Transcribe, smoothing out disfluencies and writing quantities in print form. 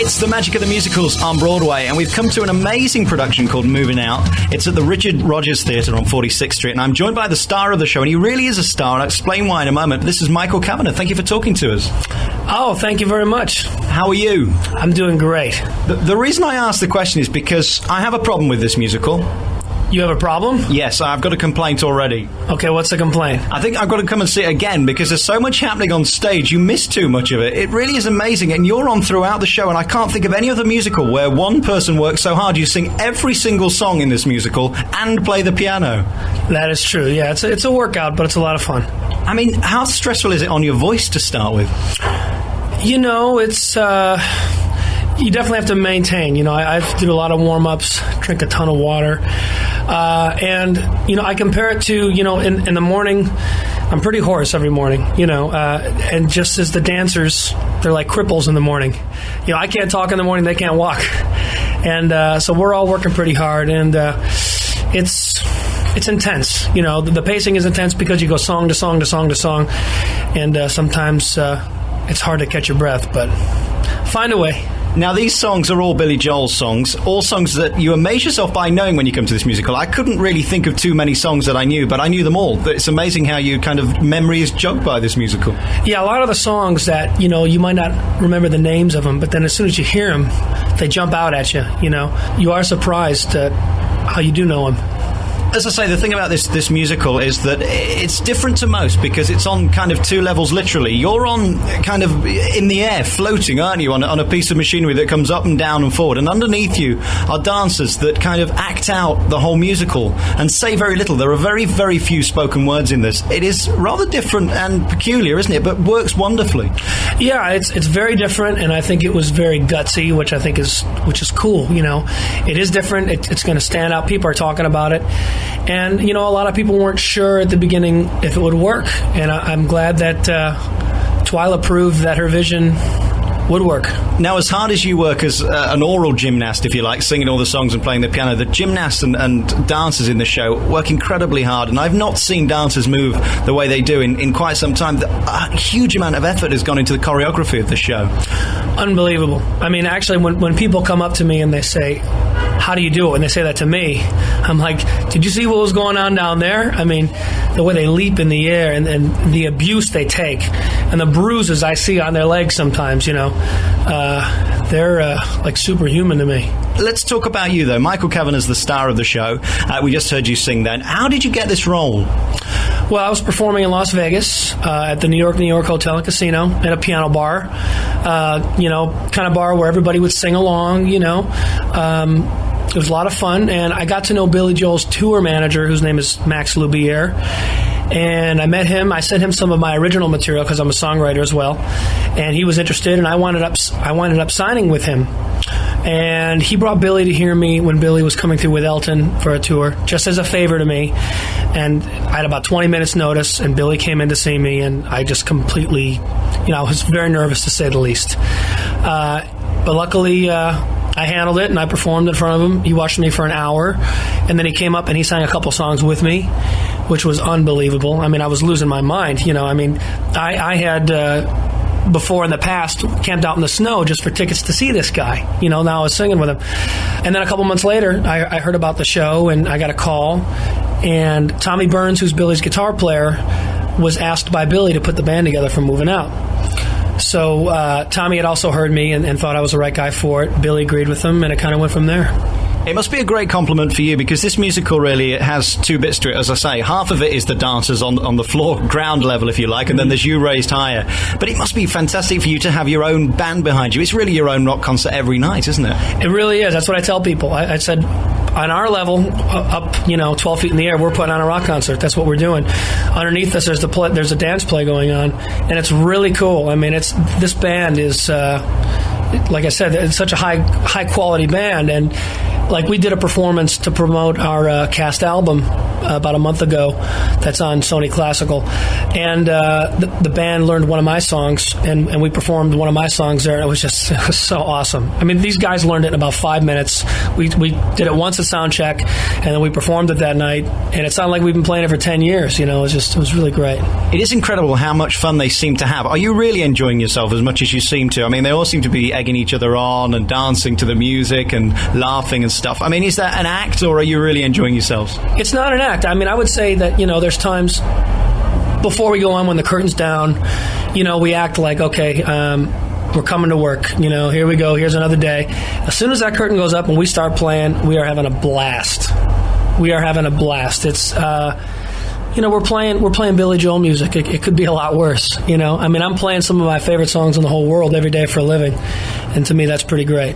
It's the magic of the musicals on Broadway, and we've come to an amazing production called Movin Out. It's at the Richard Rogers Theatre on 46th Street, and I'm joined by the star of the show, and he really is a star, and I'll explain why in a moment. This is Michael Cavanagh. Thank you for talking to us. Oh, thank you very much. How are you? I'm doing great. The reason I asked the question is because I have a problem with this musical. You have a problem? Yes, I've got a complaint already. Okay, what's the complaint? I think I've got to come and see it again because there's so much happening on stage. You miss too much of it. It really is amazing, and you're on throughout the show, and I can't think of any other musical where one person works so hard. You sing every single song in this musical and play the piano. That is true, yeah. It's a workout, but it's a lot of fun. I mean, how stressful is it on your voice to start with? You know, it's... you definitely have to maintain. You know, I do a lot of warm-ups, drink a ton of water. And, you know, I compare it to, you know, in the morning, I'm pretty hoarse every morning, you know, and just as the dancers, they're like cripples in the morning. You know, I can't talk in the morning, they can't walk. And so we're all working pretty hard, and it's intense. You know, the pacing is intense because you go song to song to song to song, and sometimes it's hard to catch your breath, but find a way. Now, these songs are all Billy Joel's songs, all songs that you amaze yourself by knowing when you come to this musical. I couldn't really think of too many songs that I knew, but I knew them all. It's amazing how you kind of memory is jogged by this musical. Yeah, a lot of the songs that, you know, you might not remember the names of them, but then as soon as you hear them, they jump out at you, you know. You are surprised at how you do know them. As I say, the thing about this musical is that it's different to most because it's on kind of two levels, literally. You're on kind of in the air, floating, aren't you, on a piece of machinery that comes up and down and forward. And underneath you are dancers that kind of act out the whole musical and say very little. There are very, very few spoken words in this. It is rather different and peculiar, isn't it? But works wonderfully. Yeah, it's very different, and I think it was very gutsy, which I think is cool, you know. It is different. It's going to stand out. People are talking about it. And, you know, a lot of people weren't sure at the beginning if it would work. And I'm glad that Twyla proved that her vision would work. Now, as hard as you work as an oral gymnast, if you like, singing all the songs and playing the piano, the gymnasts and dancers in the show work incredibly hard. And I've not seen dancers move the way they do in quite some time. A huge amount of effort has gone into the choreography of the show. Unbelievable. I mean, actually, when people come up to me and they say, how do you do it? When they say that to me, I'm like, did you see what was going on down there? I mean, the way they leap in the air and the abuse they take and the bruises I see on their legs sometimes, you know, they're like superhuman to me. Let's talk about you, though. Michael Cavanagh is the star of the show. We just heard you sing then. How did you get this role? Well, I was performing in Las Vegas at the New York Hotel and Casino at a piano bar, you know, kind of bar where everybody would sing along, you know. It was a lot of fun, and I got to know Billy Joel's tour manager, whose name is Max Loubier, and I met him. I sent him some of my original material because I'm a songwriter as well, and he was interested, and I wound up signing with him. And he brought Billy to hear me when Billy was coming through with Elton for a tour, just as a favor to me. And I had about 20 minutes notice, and Billy came in to see me, and I just completely, you know, I was very nervous to say the least. But luckily, I handled it, and I performed in front of him. He watched me for an hour, and then he came up and he sang a couple songs with me, which was unbelievable. I mean, I was losing my mind, you know. I mean, I had... before in the past, camped out in the snow just for tickets to see this guy. You know, now I was singing with him. And then a couple months later, I heard about the show, and I got a call. And Tommy Burns, who's Billy's guitar player, was asked by Billy to put the band together for Movin Out. So Tommy had also heard me and thought I was the right guy for it. Billy agreed with him, and it kind of went from there. It must be a great compliment for you because this musical really has two bits to it, as I say. Half of it is the dancers on the floor, ground level, if you like, and then there's you raised higher. But it must be fantastic for you to have your own band behind you. It's really your own rock concert every night, isn't it? It really is. That's what I tell people. I said, on our level, up, you know, 12 feet in the air, we're putting on a rock concert. That's what we're doing. Underneath us, there's a dance play going on, and it's really cool. I mean, this band is, like I said, it's such a high quality band, and like we did a performance to promote our cast album about a month ago that's on Sony Classical, and the band learned one of my songs, and we performed one of my songs there, and it was so awesome. I mean, these guys learned it in about 5 minutes. We did it once at sound check, and then we performed it that night, and it sounded like we've been playing it for 10 years. It was really great. It is incredible how much fun they seem to have. Are you really enjoying yourself as much as you seem to? I mean, they all seem to be egging each other on and dancing to the music and laughing and stuff. I mean, is that an act, or are you really enjoying yourselves? It's not an act. I mean, I would say that, there's times before we go on when the curtain's down, we act like, okay, we're coming to work. Here we go. Here's another day. As soon as that curtain goes up and we start playing, we are having a blast. It's, we're playing Billy Joel music. It could be a lot worse. I mean, I'm playing some of my favorite songs in the whole world every day for a living, and to me, that's pretty great.